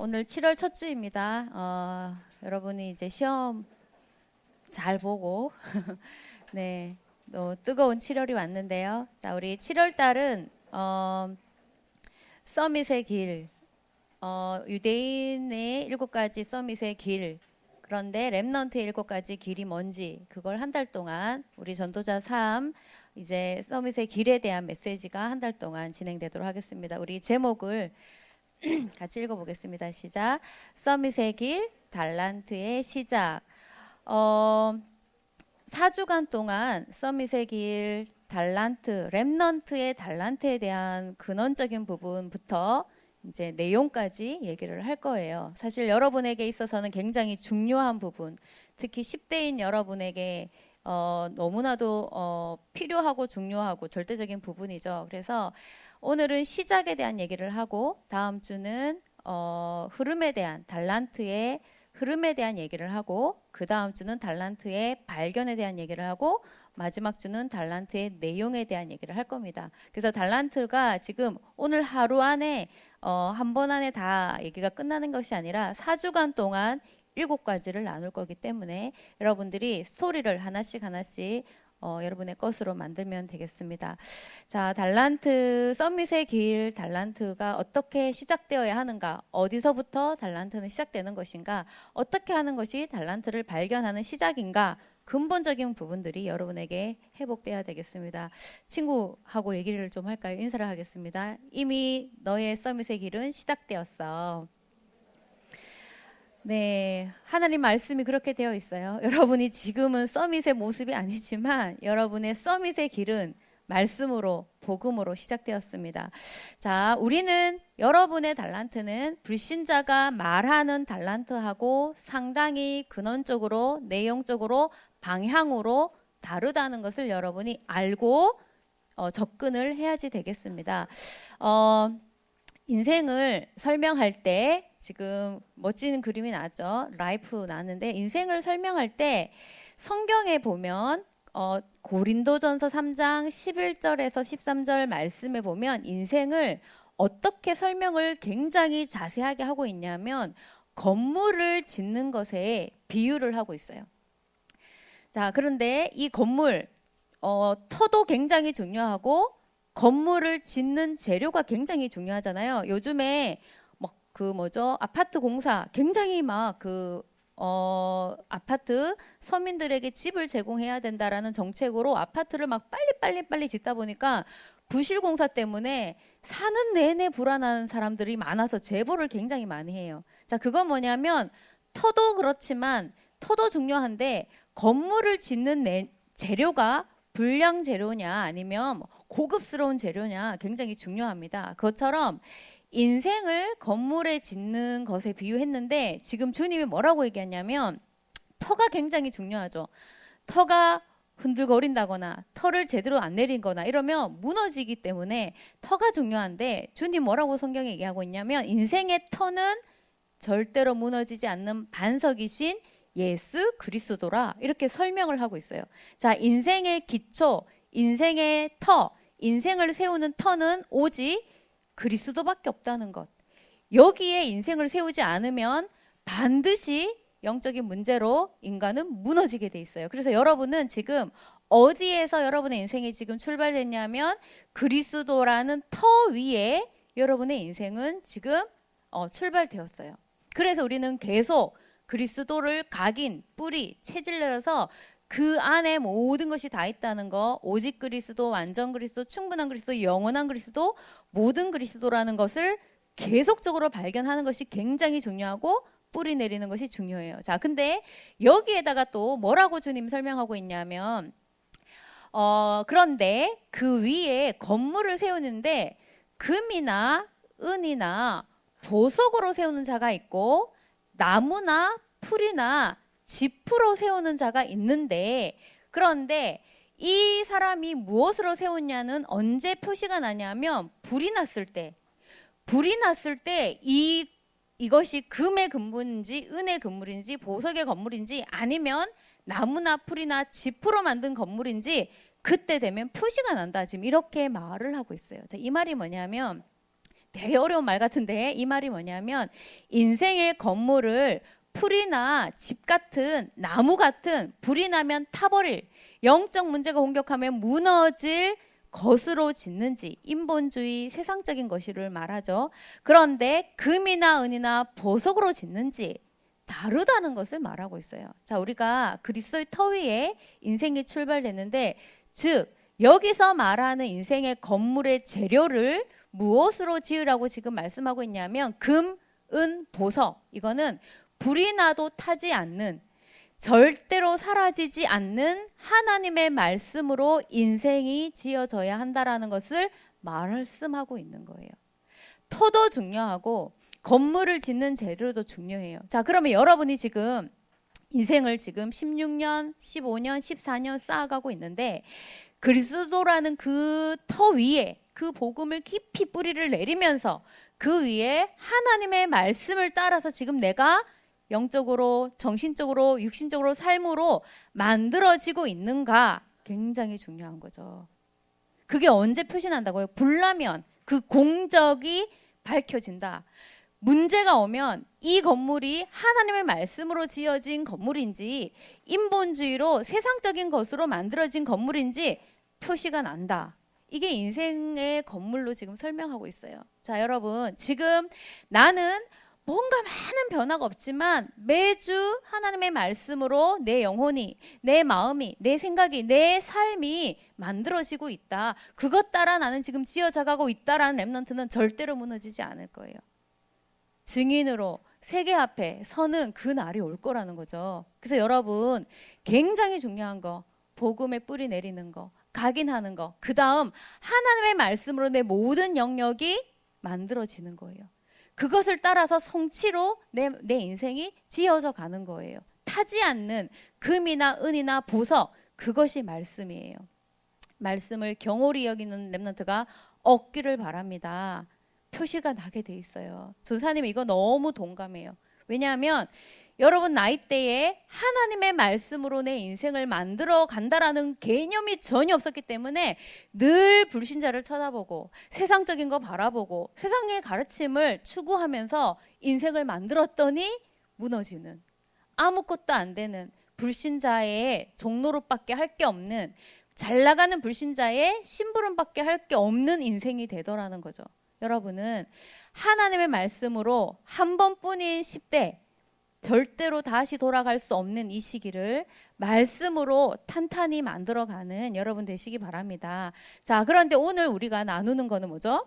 오늘 7월 첫 주입니다. 여러분이 이제 시험 잘 보고 네, 뜨거운 7월이 왔는데요. 자, 우리 7월 달은 서밋의 길, 유대인의 7가지 서밋의 길. 그런데 렘넌트의 7가지 길이 뭔지 그걸 한 달 동안 우리 전도자 3 이제 서밋의 길에 대한 메시지가 한 달 동안 진행되도록 하겠습니다. 우리 제목을 같이 읽어보겠습니다. 시작. 서밋의 길, 달란트의 시작. 4주간 동안 서밋의 길, 달란트, 렘넌트의 달란트에 대한 근원적인 부분부터 이제 내용까지 얘기를 할 거예요. 사실 여러분에게 있어서는 굉장히 중요한 부분, 특히 10대인 여러분에게 너무나도 필요하고 중요하고 절대적인 부분이죠. 그래서 오늘은 시작에 대한 얘기를 하고 다음 주는 흐름에 대한 달란트의 흐름에 대한 얘기를 하고 그 다음 주는 달란트의 발견에 대한 얘기를 하고 마지막 주는 달란트의 내용에 대한 얘기를 할 겁니다. 그래서 달란트가 지금 오늘 하루 안에 한 번 안에 다 얘기가 끝나는 것이 아니라 4주간 동안 7가지를 나눌 거기 때문에 여러분들이 스토리를 하나씩 여러분의 것으로 만들면 되겠습니다. 자, 달란트, 서밋의 길, 달란트가 어떻게 시작되어야 하는가? 어디서부터 달란트는 시작되는 것인가? 어떻게 하는 것이 달란트를 발견하는 시작인가? 근본적인 부분들이 여러분에게 회복돼야 되겠습니다. 친구하고 얘기를 좀 할까요? 인사를 하겠습니다. 이미 너의 서밋의 길은 시작되었어. 네, 하나님 말씀이 그렇게 되어 있어요. 여러분이 지금은 서밋의 모습이 아니지만 여러분의 서밋의 길은 말씀으로, 복음으로 시작되었습니다. 자, 우리는 여러분의 달란트는 불신자가 말하는 달란트하고 상당히 근원적으로, 내용적으로, 방향으로 다르다는 것을 여러분이 알고 접근을 해야지 되겠습니다. 인생을 설명할 때 지금 멋진 그림이 나왔죠. 라이프 나왔는데 인생을 설명할 때 성경에 보면 고린도전서 3장 11절에서 13절 말씀에 보면 인생을 어떻게 설명을 굉장히 자세하게 하고 있냐면 건물을 짓는 것에 비유를 하고 있어요. 자, 그런데 이 건물 터도 굉장히 중요하고 건물을 짓는 재료가 굉장히 중요하잖아요. 요즘에 아파트 공사 굉장히 아파트 서민들에게 집을 제공해야 된다라는 정책으로 아파트를 막 빨리 짓다 보니까 부실 공사 때문에 사는 내내 불안한 사람들이 많아서 제보를 굉장히 많이 해요. 자, 그건 뭐냐면 터도 그렇지만 터도 중요한데 건물을 짓는 재료가 불량 재료냐 아니면 고급스러운 재료냐 굉장히 중요합니다. 그것처럼 인생을 건물에 짓는 것에 비유했는데 지금 주님이 뭐라고 얘기하냐면 터가 굉장히 중요하죠. 터가 흔들거린다거나 터를 제대로 안 내린거나 이러면 무너지기 때문에 터가 중요한데 주님 뭐라고 성경에 얘기하고 있냐면 인생의 터는 절대로 무너지지 않는 반석이신 예수 그리스도라 이렇게 설명을 하고 있어요. 자, 인생의 기초, 인생의 터, 인생을 세우는 터는 오직 그리스도밖에 없다는 것. 여기에 인생을 세우지 않으면 반드시 영적인 문제로 인간은 무너지게 돼 있어요. 그래서 여러분은 지금 어디에서 여러분의 인생이 지금 출발됐냐면 그리스도라는 터 위에 여러분의 인생은 지금 출발되었어요. 그래서 우리는 계속 그리스도를 각인, 뿌리, 체질 내려서 그 안에 모든 것이 다 있다는 거, 오직 그리스도, 완전 그리스도, 충분한 그리스도, 영원한 그리스도, 모든 그리스도라는 것을 계속적으로 발견하는 것이 굉장히 중요하고 뿌리 내리는 것이 중요해요. 자, 근데 여기에다가 또 뭐라고 주님 설명하고 있냐면 그런데 그 위에 건물을 세우는데 금이나 은이나 보석으로 세우는 자가 있고 나무나 풀이나 지프로 세우는 자가 있는데 그런데 이 사람이 무엇으로 세웠냐는 언제 표시가 나냐면 불이 났을 때 이것이 금의 건물인지 은의 건물인지 보석의 건물인지 아니면 나무나 풀이나 지프로 만든 건물인지 그때 되면 표시가 난다. 지금 이렇게 말을 하고 있어요. 자, 이 말이 뭐냐면 되게 어려운 말 같은데 이 말이 뭐냐면 인생의 건물을 풀이나 집 같은 나무 같은 불이 나면 타버릴 영적 문제가 공격하면 무너질 것으로 짓는지 인본주의 세상적인 것을 말하죠. 그런데 금이나 은이나 보석으로 짓는지 다르다는 것을 말하고 있어요. 자, 우리가 그리스도의 터 위에 인생이 출발됐는데 즉 여기서 말하는 인생의 건물의 재료를 무엇으로 지으라고 지금 말씀하고 있냐면 금, 은, 보석. 이거는 불이 나도 타지 않는 절대로 사라지지 않는 하나님의 말씀으로 인생이 지어져야 한다라는 것을 말씀하고 있는 거예요. 터도 중요하고 건물을 짓는 재료도 중요해요. 자, 그러면 여러분이 지금 인생을 지금 16년, 15년, 14년 쌓아가고 있는데 그리스도라는 그 터 위에 그 복음을 깊이 뿌리를 내리면서 그 위에 하나님의 말씀을 따라서 지금 내가 영적으로, 정신적으로, 육신적으로 삶으로 만들어지고 있는가 굉장히 중요한 거죠. 그게 언제 표시난다고요? 불나면 그 공적이 밝혀진다. 문제가 오면 이 건물이 하나님의 말씀으로 지어진 건물인지 인본주의로 세상적인 것으로 만들어진 건물인지 표시가 난다. 이게 인생의 건물로 지금 설명하고 있어요. 자, 여러분, 지금 나는 뭔가 많은 변화가 없지만 매주 하나님의 말씀으로 내 영혼이, 내 마음이, 내 생각이, 내 삶이 만들어지고 있다. 그것 따라 나는 지금 지어져가고 있다라는 랩넌트는 절대로 무너지지 않을 거예요. 증인으로 세계 앞에 서는 그 날이 올 거라는 거죠. 그래서 여러분, 굉장히 중요한 거, 복음에 뿌리 내리는 거, 각인하는 거, 그 다음 하나님의 말씀으로 내 모든 영역이 만들어지는 거예요. 그것을 따라서 성취로 내 인생이 지어져 가는 거예요. 타지 않는 금이나 은이나 보석, 그것이 말씀이에요. 말씀을 경홀히 여기는 랩넌트가 얻기를 바랍니다. 표시가 나게 돼 있어요. 조사님 이거 너무 동감해요. 왜냐하면 여러분 나이대에 하나님의 말씀으로 내 인생을 만들어 간다라는 개념이 전혀 없었기 때문에 늘 불신자를 쳐다보고 세상적인 거 바라보고 세상의 가르침을 추구하면서 인생을 만들었더니 무너지는, 아무것도 안 되는 불신자의 종로릇밖에 할 게 없는, 잘 나가는 불신자의 심부름밖에 할 게 없는 인생이 되더라는 거죠. 여러분은 하나님의 말씀으로 한 번뿐인 10대, 절대로 다시 돌아갈 수 없는 이 시기를 말씀으로 탄탄히 만들어가는 여러분 되시기 바랍니다. 자, 그런데 오늘 우리가 나누는 거는 뭐죠?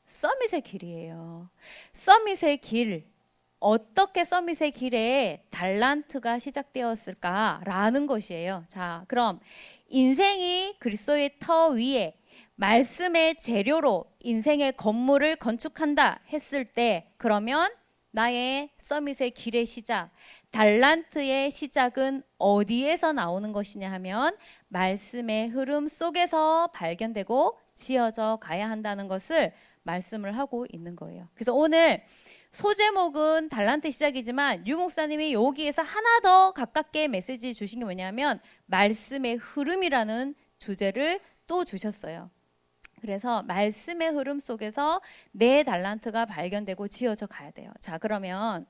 서밋의 길이에요. 서밋의 길. 어떻게 서밋의 길에 달란트가 시작되었을까라는 것이에요. 자, 그럼 인생이 그리스도의 터 위에 말씀의 재료로 인생의 건물을 건축한다 했을 때 그러면 나의 서밋의 길의 시작, 달란트의 시작은 어디에서 나오는 것이냐 하면 말씀의 흐름 속에서 발견되고 지어져 가야 한다는 것을 말씀을 하고 있는 거예요. 그래서 오늘 소제목은 달란트 시작이지만 유 목사님이 여기에서 하나 더 가깝게 메시지 주신 게 뭐냐면 말씀의 흐름이라는 주제를 또 주셨어요. 그래서 말씀의 흐름 속에서 내 달란트가 발견되고 지어져 가야 돼요. 자, 그러면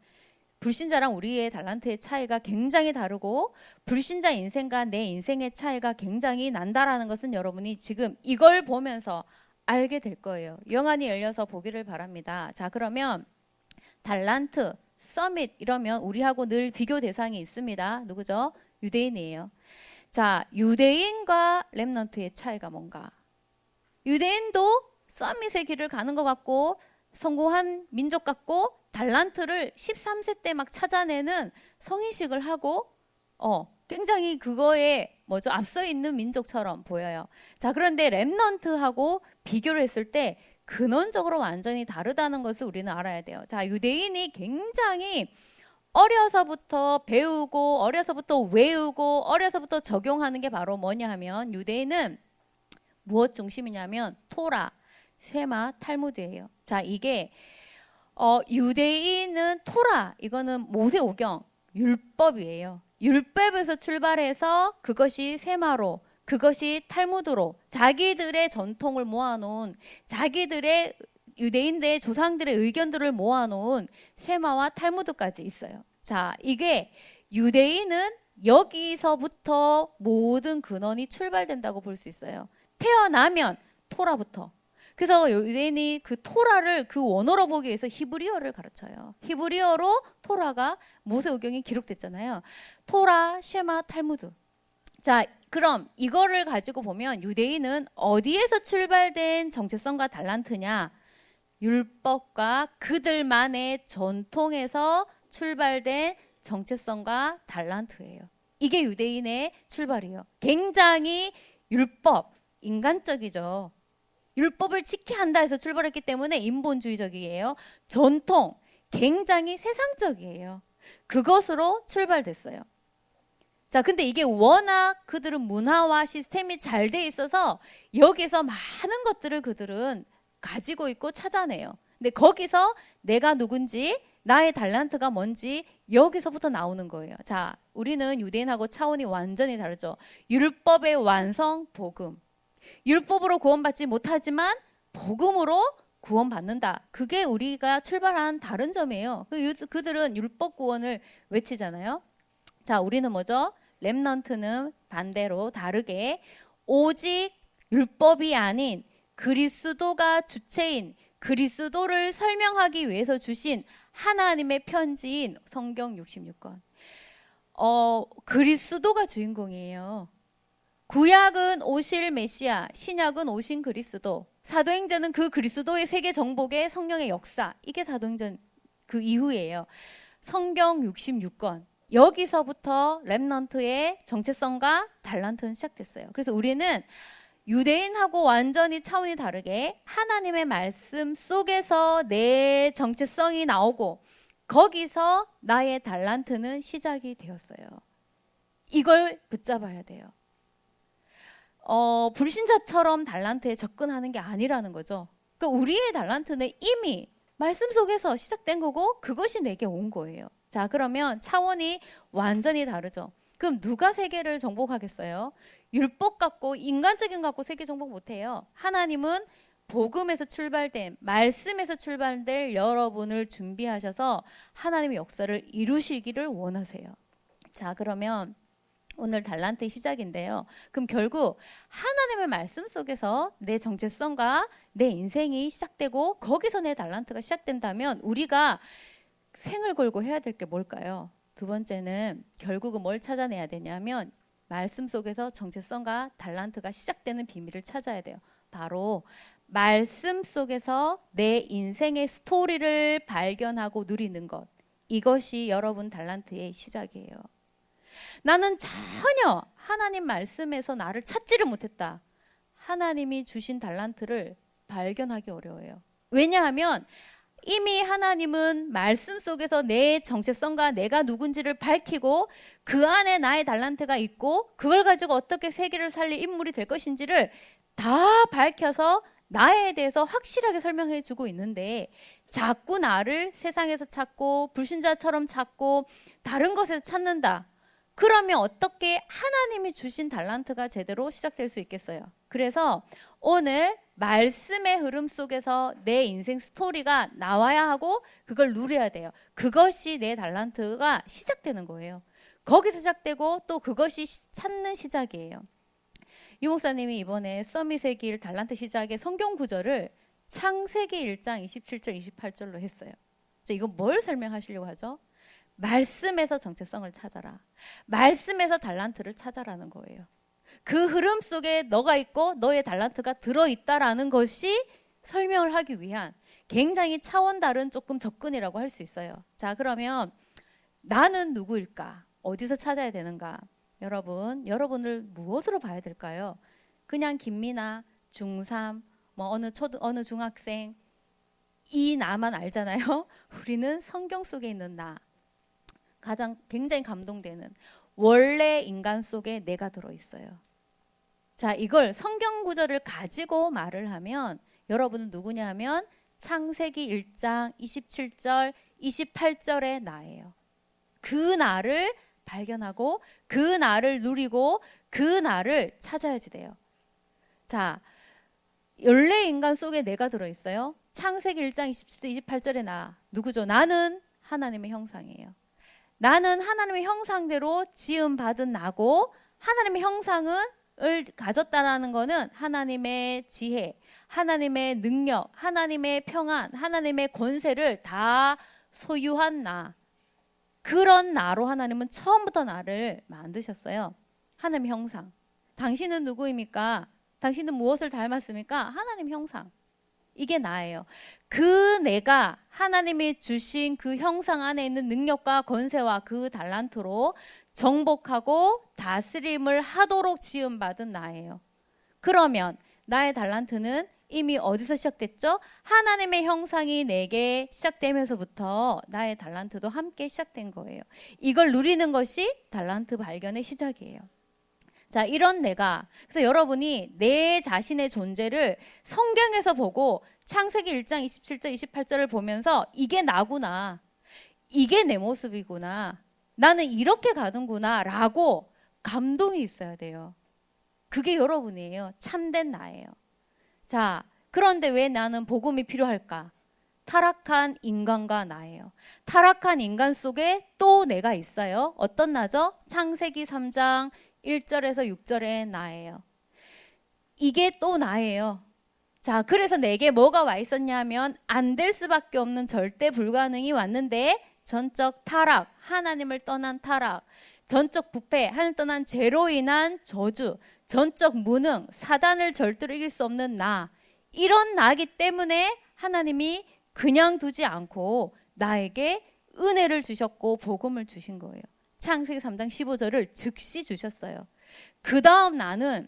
불신자랑 우리의 달란트의 차이가 굉장히 다르고 불신자 인생과 내 인생의 차이가 굉장히 난다라는 것은 여러분이 지금 이걸 보면서 알게 될 거예요. 영안이 열려서 보기를 바랍니다. 자, 그러면 달란트, 서밋 이러면 우리하고 늘 비교 대상이 있습니다. 누구죠? 유대인이에요. 자, 유대인과 렘넌트의 차이가 뭔가? 유대인도 서밋의 길을 가는 것 같고 성공한 민족 같고 달란트를 13세 때 막 찾아내는 성인식을 하고 굉장히 그거에 앞서 있는 민족처럼 보여요. 자, 그런데 렘넌트하고 비교를 했을 때 근원적으로 완전히 다르다는 것을 우리는 알아야 돼요. 자, 유대인이 굉장히 어려서부터 배우고 어려서부터 외우고 어려서부터 적용하는 게 바로 뭐냐 하면 유대인은 무엇 중심이냐면 토라, 쉐마, 탈무드예요. 자, 이게 유대인은 토라, 이거는 모세오경, 율법이에요. 율법에서 출발해서 그것이 쉐마로, 그것이 탈무드로 자기들의 전통을 모아놓은 자기들의 유대인들의 조상들의 의견들을 모아놓은 쉐마와 탈무드까지 있어요. 자, 이게 유대인은 여기서부터 모든 근원이 출발된다고 볼 수 있어요. 태어나면 토라부터. 그래서 유대인이 그 토라를 그 원어로 보기 위해서 히브리어를 가르쳐요. 히브리어로 토라가 모세오경에 기록됐잖아요. 토라, 쉐마, 탈무드. 자, 그럼 이거를 가지고 보면 유대인은 어디에서 출발된 정체성과 달란트냐? 율법과 그들만의 전통에서 출발된 정체성과 달란트예요. 이게 유대인의 출발이에요. 굉장히 율법, 인간적이죠. 율법을 지켜야 한다 해서 출발했기 때문에 인본주의적이에요. 전통, 굉장히 세상적이에요. 그것으로 출발됐어요. 자, 근데 이게 워낙 그들은 문화와 시스템이 잘 돼 있어서 여기서 많은 것들을 그들은 가지고 있고 찾아내요. 근데 거기서 내가 누군지, 나의 달란트가 뭔지 여기서부터 나오는 거예요. 자, 우리는 유대인하고 차원이 완전히 다르죠. 율법의 완성, 복음. 율법으로 구원받지 못하지만 복음으로 구원받는다. 그게 우리가 출발한 다른 점이에요. 그들은 율법 구원을 외치잖아요. 자, 우리는 뭐죠? 렘넌트는 반대로 다르게 오직 율법이 아닌 그리스도가 주체인 그리스도를 설명하기 위해서 주신 하나님의 편지인 성경 66권. 그리스도가 주인공이에요. 구약은 오실 메시아, 신약은 오신 그리스도. 사도행전은 그 그리스도의 세계 정복의 성령의 역사. 이게 사도행전 그 이후예요. 성경 66권. 여기서부터 렘넌트의 정체성과 달란트는 시작됐어요. 그래서 우리는 유대인하고 완전히 차원이 다르게 하나님의 말씀 속에서 내 정체성이 나오고 거기서 나의 달란트는 시작이 되었어요. 이걸 붙잡아야 돼요. 불신자처럼 달란트에 접근하는 게 아니라는 거죠. 그러니까 우리의 달란트는 이미 말씀 속에서 시작된 거고 그것이 내게 온 거예요. 자, 그러면 차원이 완전히 다르죠. 그럼 누가 세계를 정복하겠어요? 율법 갖고 인간적인 거 갖고 세계 정복 못해요. 하나님은 복음에서 출발된 말씀에서 출발될 여러분을 준비하셔서 하나님의 역사를 이루시기를 원하세요. 자, 그러면 오늘 달란트의 시작인데요. 그럼 결국 하나님의 말씀 속에서 내 정체성과 내 인생이 시작되고 거기서 내 달란트가 시작된다면 우리가 생을 걸고 해야 될 게 뭘까요? 두 번째는 결국은 뭘 찾아내야 되냐면 말씀 속에서 정체성과 달란트가 시작되는 비밀을 찾아야 돼요. 바로 말씀 속에서 내 인생의 스토리를 발견하고 누리는 것. 이것이 여러분 달란트의 시작이에요. 나는 전혀 하나님 말씀에서 나를 찾지를 못했다. 하나님이 주신 달란트를 발견하기 어려워요. 왜냐하면 이미 하나님은 말씀 속에서 내 정체성과 내가 누군지를 밝히고 그 안에 나의 달란트가 있고 그걸 가지고 어떻게 세계를 살릴 인물이 될 것인지를 다 밝혀서 나에 대해서 확실하게 설명해 주고 있는데 자꾸 나를 세상에서 찾고 불신자처럼 찾고 다른 것에서 찾는다. 그러면 어떻게 하나님이 주신 달란트가 제대로 시작될 수 있겠어요? 그래서 오늘 말씀의 흐름 속에서 내 인생 스토리가 나와야 하고 그걸 누려야 돼요. 그것이 내 달란트가 시작되는 거예요. 거기서 시작되고 또 그것이 찾는 시작이에요. 유 목사님이 이번에 서밋의 길 달란트 시작의 성경 구절을 창세기 1장 27절 28절로 했어요. 이거 뭘 설명하시려고 하죠? 말씀에서 정체성을 찾아라. 말씀에서 달란트를 찾아라는 거예요. 그 흐름 속에 너가 있고 너의 달란트가 들어있다라는 것이 설명을 하기 위한 굉장히 차원 다른 조금 접근이라고 할 수 있어요. 자, 그러면 나는 누구일까? 어디서 찾아야 되는가? 여러분을 무엇으로 봐야 될까요? 그냥 김미나, 중3, 어느 중학생 이 나만 알잖아요. 우리는 성경 속에 있는 나. 가장 굉장히 감동되는 원래 인간 속에 내가 들어있어요. 자, 이걸 성경 구절을 가지고 말을 하면 여러분은 누구냐 하면 창세기 1장 27절 28절의 나예요. 그 나를 발견하고 그 나를 누리고 그 나를 찾아야지 돼요. 자, 원래 인간 속에 내가 들어있어요. 창세기 1장 27절 28절에 나 누구죠? 나는 하나님의 형상이에요. 나는 하나님의 형상대로 지음받은 나고 하나님의 형상을 가졌다라는 거는 하나님의 지혜, 하나님의 능력, 하나님의 평안, 하나님의 권세를 다 소유한 나. 그런 나로 하나님은 처음부터 나를 만드셨어요. 하나님의 형상. 당신은 누구입니까? 당신은 무엇을 닮았습니까? 하나님 형상. 이게 나예요. 그 내가 하나님이 주신 그 형상 안에 있는 능력과 권세와 그 달란트로 정복하고 다스림을 하도록 지음받은 나예요. 그러면 나의 달란트는 이미 어디서 시작됐죠? 하나님의 형상이 내게 시작되면서부터 나의 달란트도 함께 시작된 거예요. 이걸 누리는 것이 달란트 발견의 시작이에요. 자, 이런 내가, 그래서 여러분이 내 자신의 존재를 성경에서 보고 창세기 1장 27절 28절을 보면서 이게 나구나, 이게 내 모습이구나, 나는 이렇게 가는구나 라고 감동이 있어야 돼요. 그게 여러분이에요. 참된 나예요. 자, 그런데 왜 나는 복음이 필요할까? 타락한 인간과 나예요. 타락한 인간 속에 또 내가 있어요. 어떤 나죠? 창세기 3장 1절에서 6절의 나예요. 이게 또 나예요. 자, 그래서 내게 뭐가 와 있었냐면 안 될 수밖에 없는 절대 불가능이 왔는데 전적 타락, 하나님을 떠난 타락, 전적 부패, 하나님 떠난 죄로 인한 저주, 전적 무능, 사단을 절대로 이길 수 없는 나. 이런 나기 때문에 하나님이 그냥 두지 않고 나에게 은혜를 주셨고 복음을 주신 거예요. 창세기 3장 15절을 즉시 주셨어요. 그 다음 나는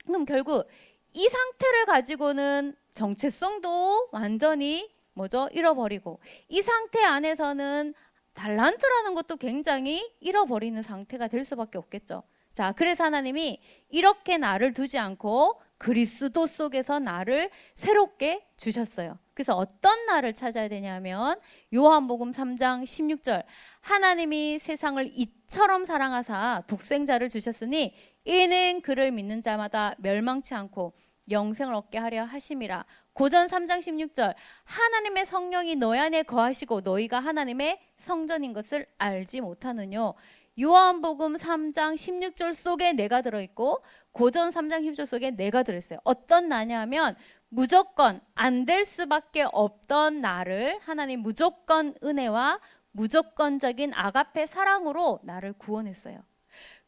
그럼 결국 이 상태를 가지고는 정체성도 완전히 뭐죠? 잃어버리고 이 상태 안에서는 달란트라는 것도 굉장히 잃어버리는 상태가 될 수밖에 없겠죠. 자, 그래서 하나님이 이렇게 나를 두지 않고 그리스도 속에서 나를 새롭게 주셨어요. 그래서 어떤 나를 찾아야 되냐면 요한복음 3장 16절 하나님이 세상을 이처럼 사랑하사 독생자를 주셨으니 이는 그를 믿는 자마다 멸망치 않고 영생을 얻게 하려 하심이라. 고전 3장 16절 하나님의 성령이 너희 안에 거하시고 너희가 하나님의 성전인 것을 알지 못하느뇨. 요한복음 3장 16절 속에 내가 들어있고 고전 3장 16절 속에 내가 들어있어요. 어떤 나냐면 무조건 안 될 수밖에 없던 나를 하나님 무조건 은혜와 무조건적인 아가페 사랑으로 나를 구원했어요.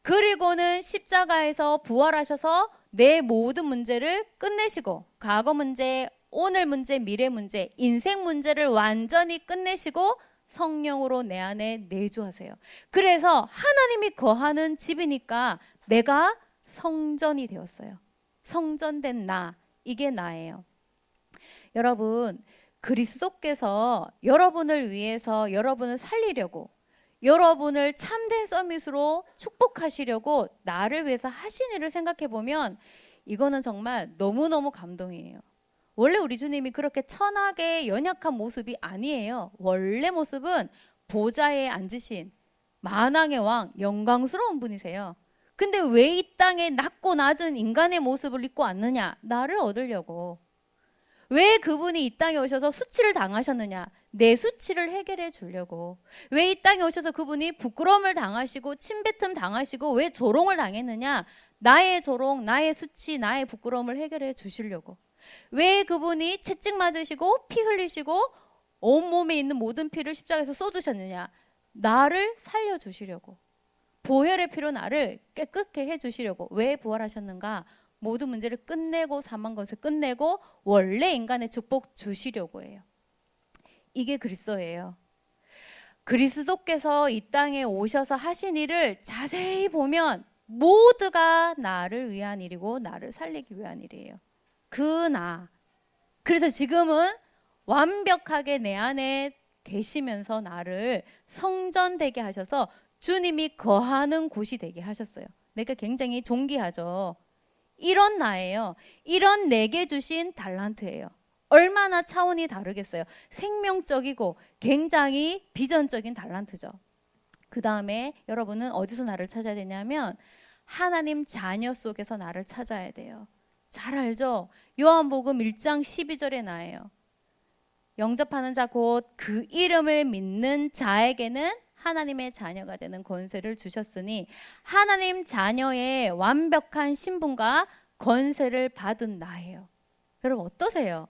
그리고는 십자가에서 부활하셔서 내 모든 문제를 끝내시고 과거 문제, 오늘 문제, 미래 문제, 인생 문제를 완전히 끝내시고 성령으로 내 안에 내주하세요. 그래서 하나님이 거하는 집이니까 내가 성전이 되었어요. 성전된 나, 이게 나예요. 여러분, 그리스도께서 여러분을 위해서 여러분을 살리려고 여러분을 참된 서밋으로 축복하시려고 나를 위해서 하신 일을 생각해 보면 이거는 정말 너무너무 감동이에요. 원래 우리 주님이 그렇게 천하게 연약한 모습이 아니에요. 원래 모습은 보좌에 앉으신 만왕의 왕, 영광스러운 분이세요. 근데 왜 이 땅에 낮고 낮은 인간의 모습을 입고 왔느냐? 나를 얻으려고. 왜 그분이 이 땅에 오셔서 수치를 당하셨느냐? 내 수치를 해결해 주려고. 왜 이 땅에 오셔서 그분이 부끄러움을 당하시고 침뱉음 당하시고 왜 조롱을 당했느냐? 나의 조롱, 나의 수치, 나의 부끄러움을 해결해 주시려고. 왜 그분이 채찍 맞으시고 피 흘리시고 온몸에 있는 모든 피를 십자가에서 쏟으셨느냐? 나를 살려주시려고. 보혈의 피로 나를 깨끗게 해주시려고. 왜 부활하셨는가? 모든 문제를 끝내고 사망 것을 끝내고 원래 인간의 축복 주시려고 해요. 이게 그리스도예요. 그리스도께서 이 땅에 오셔서 하신 일을 자세히 보면 모두가 나를 위한 일이고 나를 살리기 위한 일이에요. 그 나. 그래서 지금은 완벽하게 내 안에 계시면서 나를 성전되게 하셔서 주님이 거하는 곳이 되게 하셨어요. 내가 굉장히 존귀하죠. 이런 나예요. 이런 내게 주신 달란트예요. 얼마나 차원이 다르겠어요. 생명적이고 굉장히 비전적인 달란트죠. 그 다음에 여러분은 어디서 나를 찾아야 되냐면 하나님 자녀 속에서 나를 찾아야 돼요. 잘 알죠? 요한복음 1장 12절의 나예요. 영접하는 자 곧 그 이름을 믿는 자에게는 하나님의 자녀가 되는 권세를 주셨으니 하나님 자녀의 완벽한 신분과 권세를 받은 나예요. 여러분 어떠세요?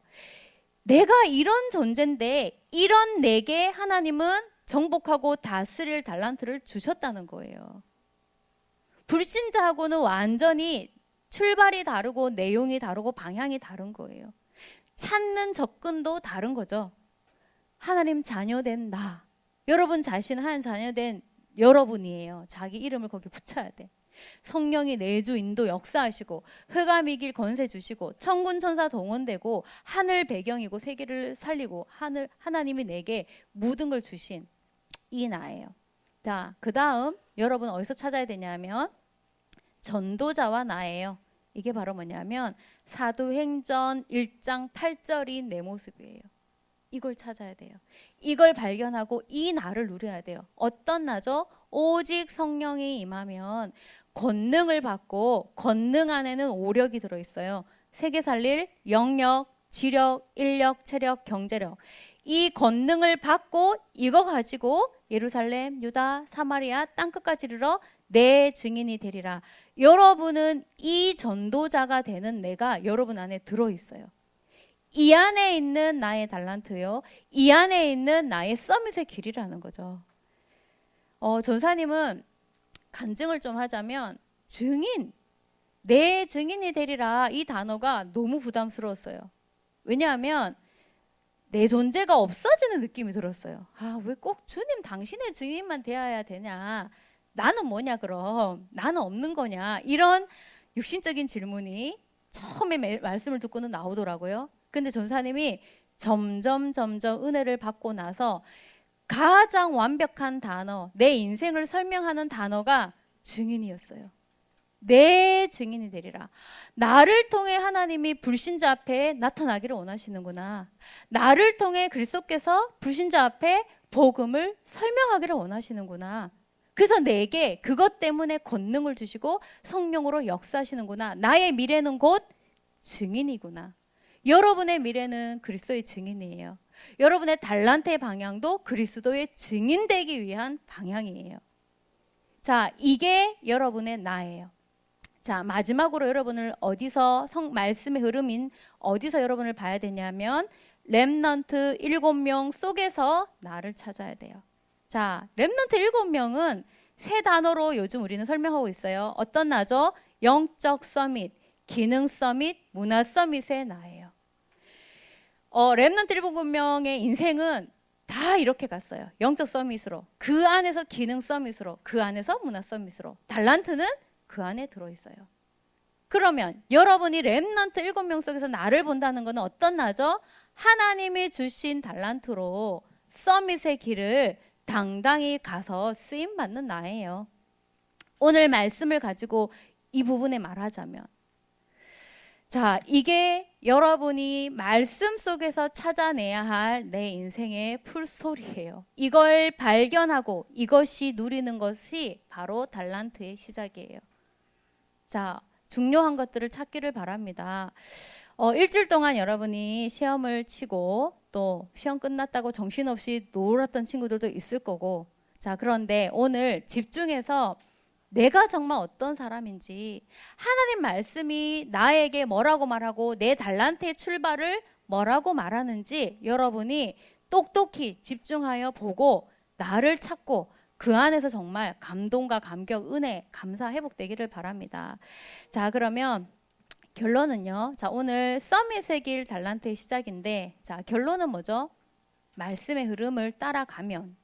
내가 이런 존재인데 이런 내게 하나님은 정복하고 다스릴 달란트를 주셨다는 거예요. 불신자하고는 완전히 출발이 다르고 내용이 다르고 방향이 다른 거예요. 찾는 접근도 다른 거죠. 하나님 자녀된 나, 여러분 자신 하나님 자녀된 여러분이에요. 자기 이름을 거기 붙여야 돼. 성령이 내주 인도 역사하시고 흑암 이길 권세 주시고 천군 천사 동원되고 하늘 배경이고 세계를 살리고 하나님이 내게 모든 걸 주신 이 나예요. 자, 그 다음 여러분 어디서 찾아야 되냐면 전도자와 나예요. 이게 바로 뭐냐면 사도행전 1장 8절인 내 모습이에요. 이걸 찾아야 돼요. 이걸 발견하고 이 나를 누려야 돼요. 어떤 나죠? 오직 성령이 임하면 권능을 받고 권능 안에는 오력이 들어있어요. 세계 살릴 영력, 지력, 인력, 체력, 경제력. 이 권능을 받고 이거 가지고 예루살렘, 유다, 사마리아 땅끝까지 이르러 내 증인이 되리라. 여러분은 이 전도자가 되는 내가 여러분 안에 들어있어요. 이 안에 있는 나의 달란트요. 이 안에 있는 나의 서밋의 길이라는 거죠. 전사님은 간증을 좀 하자면 증인, 내 증인이 되리라 이 단어가 너무 부담스러웠어요. 왜냐하면 내 존재가 없어지는 느낌이 들었어요. 아, 왜 꼭 주님 당신의 증인만 되어야 되냐? 나는 뭐냐 그럼? 나는 없는 거냐? 이런 육신적인 질문이 처음에 말씀을 듣고는 나오더라고요. 근데 전사님이 점점 은혜를 받고 나서 가장 완벽한 단어, 내 인생을 설명하는 단어가 증인이었어요. 내 증인이 되리라. 나를 통해 하나님이 불신자 앞에 나타나기를 원하시는구나. 나를 통해 그리스도께서 불신자 앞에 복음을 설명하기를 원하시는구나. 그래서 내게 그것 때문에 권능을 주시고 성령으로 역사하시는구나. 나의 미래는 곧 증인이구나. 여러분의 미래는 그리스도의 증인이에요. 여러분의 달란트의 방향도 그리스도의 증인되기 위한 방향이에요. 자, 이게 여러분의 나예요. 자, 마지막으로 여러분을 어디서 말씀의 흐름인 어디서 여러분을 봐야 되냐면 렘넌트 7명 속에서 나를 찾아야 돼요. 자, 렘넌트 7명은 세 단어로 요즘 우리는 설명하고 있어요. 어떤 나죠? 영적 서밋, 기능 서밋, 문화 서밋의 나예요. 렘넌트 7명의 인생은 다 이렇게 갔어요. 영적 서밋으로, 그 안에서 기능 서밋으로, 그 안에서 문화 서밋으로. 달란트는 그 안에 들어있어요. 그러면 여러분이 렘넌트 7명 속에서 나를 본다는 것은 어떤 나죠? 하나님이 주신 달란트로 서밋의 길을 당당히 가서 쓰임받는 나예요. 오늘 말씀을 가지고 이 부분에 말하자면, 자, 이게 여러분이 말씀 속에서 찾아내야 할 내 인생의 풀스토리예요. 이걸 발견하고 이것이 누리는 것이 바로 달란트의 시작이에요. 자, 중요한 것들을 찾기를 바랍니다. 일주일 동안 여러분이 시험을 치고 또 시험 끝났다고 정신없이 놀았던 친구들도 있을 거고, 자, 그런데 오늘 집중해서 내가 정말 어떤 사람인지, 하나님 말씀이 나에게 뭐라고 말하고 내 달란트의 출발을 뭐라고 말하는지 여러분이 똑똑히 집중하여 보고 나를 찾고 그 안에서 정말 감동과 감격, 은혜, 감사 회복되기를 바랍니다. 자, 그러면 결론은요. 자, 오늘 서밋의 길 달란트의 시작인데, 자, 결론은 뭐죠? 말씀의 흐름을 따라가면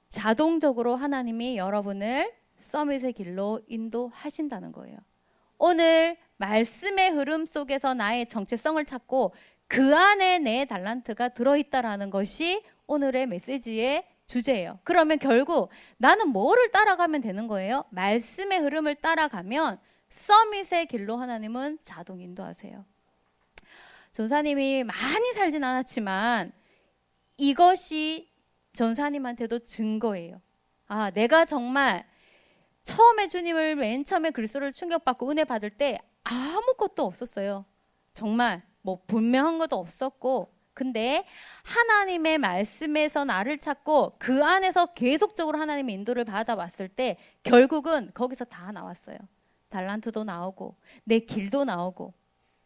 자동적으로 하나님이 여러분을 서밋의 길로 인도하신다는 거예요. 오늘 말씀의 흐름 속에서 나의 정체성을 찾고 그 안에 내 달란트가 들어있다라는 것이 오늘의 메시지의 주제예요. 그러면 결국 나는 뭐를 따라가면 되는 거예요? 말씀의 흐름을 따라가면 서밋의 길로 하나님은 자동 인도하세요. 전사님이 많이 살진 않았지만 이것이 전사님한테도 증거예요. 아, 내가 정말 처음에 주님을 맨 처음에 그리스도를 충격받고 은혜 받을 때 아무것도 없었어요. 정말 뭐 분명한 것도 없었고 근데 하나님의 말씀에서 나를 찾고 그 안에서 계속적으로 하나님의 인도를 받아왔을 때 결국은 거기서 다 나왔어요. 달란트도 나오고 내 길도 나오고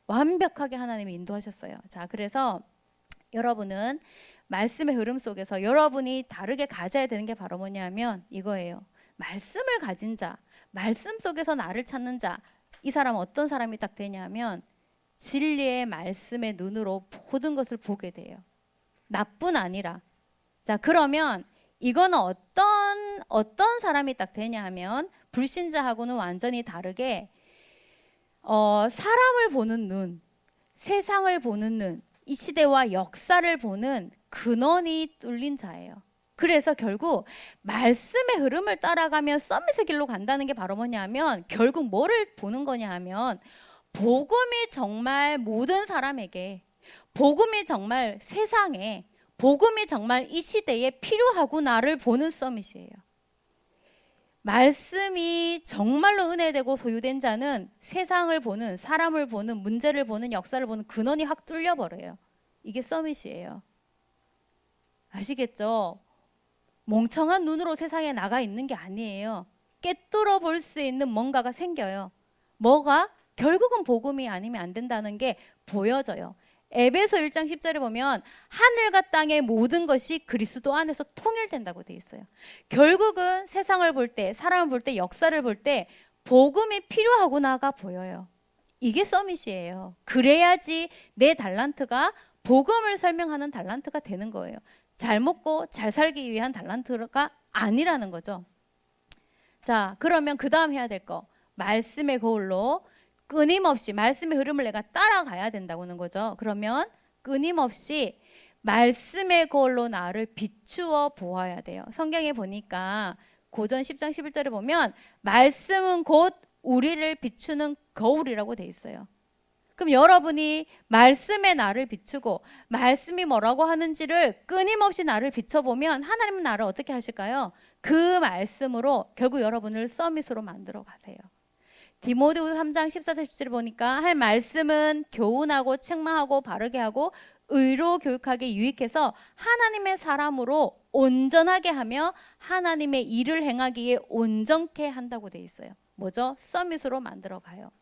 완벽하게 하나님이 인도하셨어요. 자, 그래서 여러분은 말씀의 흐름 속에서 여러분이 다르게 가져야 되는 게 바로 뭐냐면 이거예요. 말씀을 가진 자, 말씀 속에서 나를 찾는 자, 이 사람은 어떤 사람이 딱 되냐면 진리의 말씀의 눈으로 모든 것을 보게 돼요. 나뿐 아니라. 자, 그러면 이거는 어떤 사람이 딱 되냐 하면 불신자하고는 완전히 다르게 사람을 보는 눈, 세상을 보는 눈, 이 시대와 역사를 보는 근원이 뚫린 자예요. 그래서 결국 말씀의 흐름을 따라가면 서밋의 길로 간다는 게 바로 뭐냐면 결국 뭐를 보는 거냐 하면 복음이 정말 모든 사람에게, 복음이 정말 세상에, 복음이 정말 이 시대에 필요하구나를 보는 서밋이에요. 말씀이 정말로 은혜되고 소유된 자는 세상을 보는, 사람을 보는, 문제를 보는, 역사를 보는 근원이 확 뚫려버려요. 이게 서밋이에요. 아시겠죠? 멍청한 눈으로 세상에 나가 있는 게 아니에요. 꿰뚫어 볼 수 있는 뭔가가 생겨요. 뭐가? 결국은 복음이 아니면 안 된다는 게 보여져요. 에베소 1장 10절에 보면 하늘과 땅의 모든 것이 그리스도 안에서 통일된다고 돼 있어요. 결국은 세상을 볼 때, 사람을 볼 때, 역사를 볼 때 복음이 필요하구나가 보여요. 이게 서밋이에요. 그래야지 내 달란트가 복음을 설명하는 달란트가 되는 거예요. 잘 먹고 잘 살기 위한 달란트가 아니라는 거죠. 자, 그러면 그 다음 해야 될 거, 말씀의 거울로 끊임없이 말씀의 흐름을 내가 따라가야 된다고는 거죠. 그러면 끊임없이 말씀의 거울로 나를 비추어 보아야 돼요. 성경에 보니까 고전 10장 11절에 보면 말씀은 곧 우리를 비추는 거울이라고 돼 있어요. 그럼 여러분이 말씀에 나를 비추고 말씀이 뭐라고 하는지를 끊임없이 나를 비춰보면 하나님은 나를 어떻게 하실까요? 그 말씀으로 결국 여러분을 서밋으로 만들어 가세요. 디모데후서 3장 14절 17을 보니까 할 말씀은 교훈하고 책망하고 바르게 하고 의로 교육하게 유익해서 하나님의 사람으로 온전하게 하며 하나님의 일을 행하기에 온전케 한다고 돼 있어요. 뭐죠? 서밋으로 만들어 가요.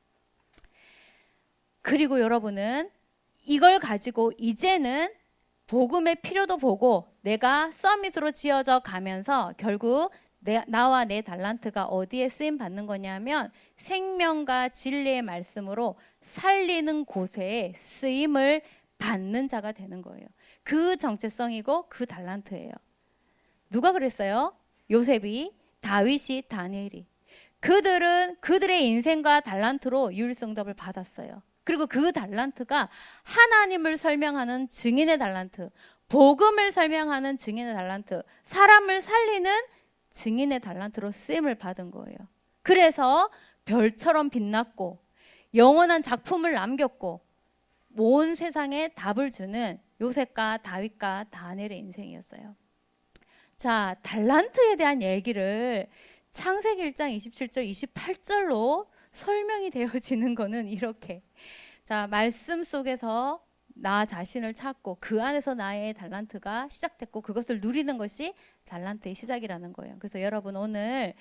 그리고 여러분은 이걸 가지고 이제는 복음의 필요도 보고 내가 서밋으로 지어져 가면서 결국 나와 내 달란트가 어디에 쓰임 받는 거냐면 생명과 진리의 말씀으로 살리는 곳에 쓰임을 받는 자가 되는 거예요. 그 정체성이고 그 달란트예요. 누가 그랬어요? 요셉이, 다윗이, 다니엘이. 그들은 그들의 인생과 달란트로 유일성답을 받았어요. 그리고 그 달란트가 하나님을 설명하는 증인의 달란트, 복음을 설명하는 증인의 달란트, 사람을 살리는 증인의 달란트로 쓰임을 받은 거예요. 그래서 별처럼 빛났고 영원한 작품을 남겼고 온 세상에 답을 주는 요셉과 다윗과 다니엘의 인생이었어요. 자, 달란트에 대한 얘기를 창세기 1장 27절 28절로 설명이 되어지는 거는 이렇게. 자, 말씀 속에서 나 자신을 찾고 그 안에서 나의 달란트가 시작됐고 그것을 누리는 것이 달란트의 시작이라는 거예요. 그래서 여러분 오늘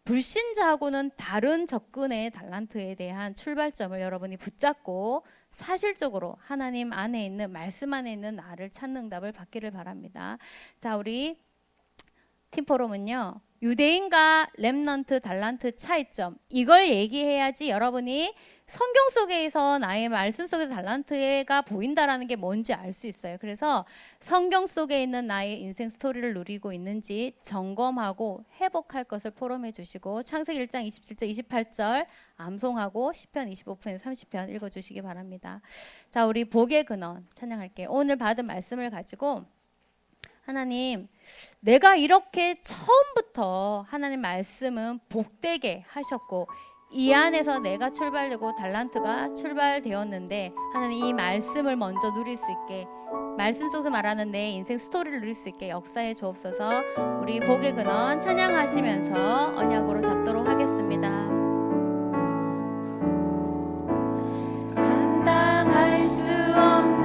불신자하고는 다른 접근의 달란트에 대한 출발점을 여러분이 붙잡고 사실적으로 하나님 안에 있는 말씀 안에 있는 나를 찾는 답을 받기를 바랍니다. 자, 우리 팀포럼은요, 유대인과 렘넌트 달란트 차이점, 이걸 얘기해야지 여러분이 성경 속에서 나의 말씀 속에서 달란트가 보인다라는 게 뭔지 알 수 있어요. 그래서 성경 속에 있는 나의 인생 스토리를 누리고 있는지 점검하고 회복할 것을 포럼해 주시고 창세기 1장 27절 28절 암송하고 시편 25편 30편 읽어주시기 바랍니다. 자, 우리 복의 근원 찬양할게요. 오늘 받은 말씀을 가지고 하나님, 내가 이렇게 처음부터 하나님 말씀은 복되게 하셨고 이 안에서 내가 출발되고 달란트가 출발되었는데 하나님 이 말씀을 먼저 누릴 수 있게, 말씀 속에서 말하는 내 인생 스토리를 누릴 수 있게 역사해 주옵소서. 우리 복의 근원 찬양하시면서 언약으로 잡도록 하겠습니다. 감당할 수 없는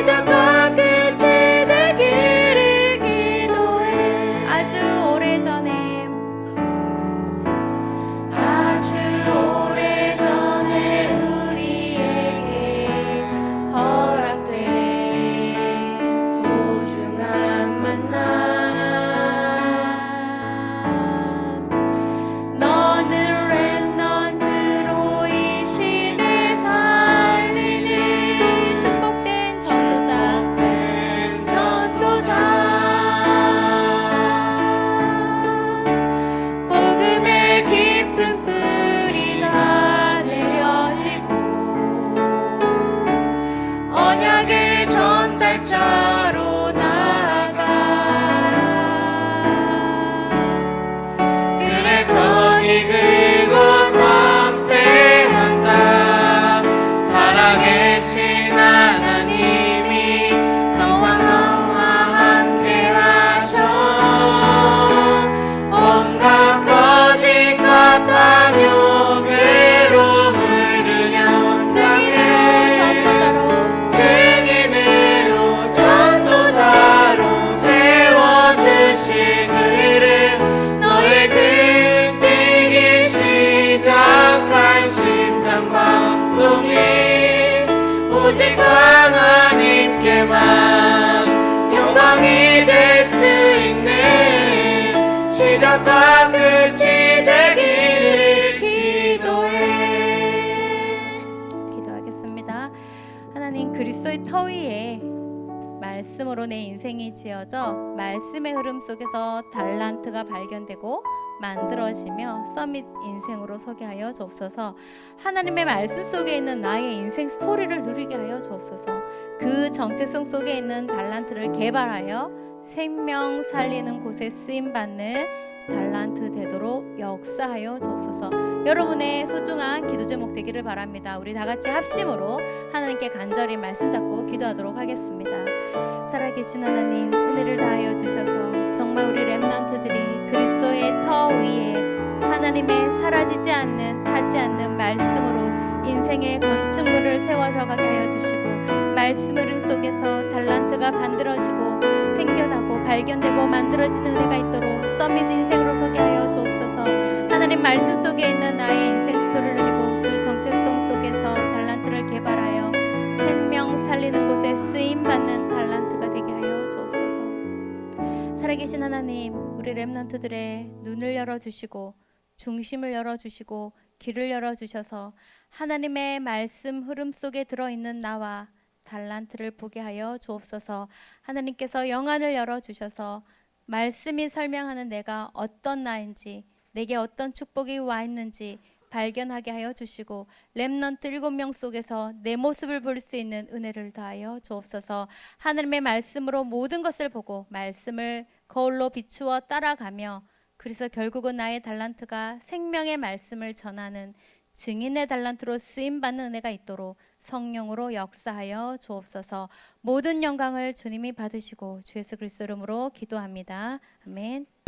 시작과 끝이 되기를 기도해. 아주 오래전에 우리에게 허락된 소중한 만남. 너는 렘넌트로 이 시대 살리는 축복된 전도자. 복음의 깊은 뿌리가 내려지고 언약의 전달자로 나아가. 그래 저기 그곳 황폐한가 살아계신 하나님이 항상 너와 함께 하셔. 온갖 거짓과 탐욕 괴로움을 그냥 증인으로 전도자로 세워주실 그를 너의 끈뜨기 시작한 심장박동이 오직 하나님께만 영광이 될 수 있는 시작과 끝이 되기를 기도해. 기도하겠습니다. 하나님, 그리스도의 터 위에 말씀으로 내 인생이 지어져 말씀의 흐름 속에서 달란트가 발견되고 만들어지며 서밋 인생으로 서게 하여 주옵소서. 하나님의 말씀 속에 있는 나의 인생 스토리를 누리게 하여 주옵소서. 그 정체성 속에 있는 달란트를 개발하여 생명 살리는 곳에 쓰임받는 달란트 되도록 역사하여 주옵소서. 여러분의 소중한 기도 제목 되기를 바랍니다. 우리 다 같이 합심으로 하나님께 간절히 말씀 잡고 기도하도록 하겠습니다. 살아계신 하나님, 은혜를 다하여 주셔서 정말 우리 렘넌트들이 그리스도의 터 위에 하나님의 사라지지 않는 타지 않는 말씀으로 인생의 건축물을 세워져 가게 하여 주시고, 말씀 흐름 속에서 달란트가 만들어지고 생겨나고 발견되고 만들어지는 은혜가 있도록 서밋 인생으로 서게 하여 주옵소서. 하나님 말씀 속에 있는 나의 인생 스토리를 누리고 그 정체성 속에서 달란트를 개발하여 생명 살리는 곳에 쓰임받는 달란트가 되게 하여 주옵소서. 살아계신 하나님, 우리 렘넌트들의 눈을 열어주시고 중심을 열어주시고 길을 열어주셔서 하나님의 말씀 흐름 속에 들어있는 나와 달란트를 보게 하여 주옵소서. 하나님께서 영안을 열어주셔서 말씀이 설명하는 내가 어떤 나인지, 내게 어떤 축복이 와 있는지 발견하게 하여 주시고, 렘넌트 7명 속에서 내 모습을 볼 수 있는 은혜를 더하여 주옵소서. 하나님의 말씀으로 모든 것을 보고 말씀을 거울로 비추어 따라가며, 그래서 결국은 나의 달란트가 생명의 말씀을 전하는 증인의 달란트로 쓰임받는 은혜가 있도록 성령으로 역사하여 주옵소서. 모든 영광을 주님이 받으시고 주 예수 그리스도 이름으로 기도합니다. 아멘.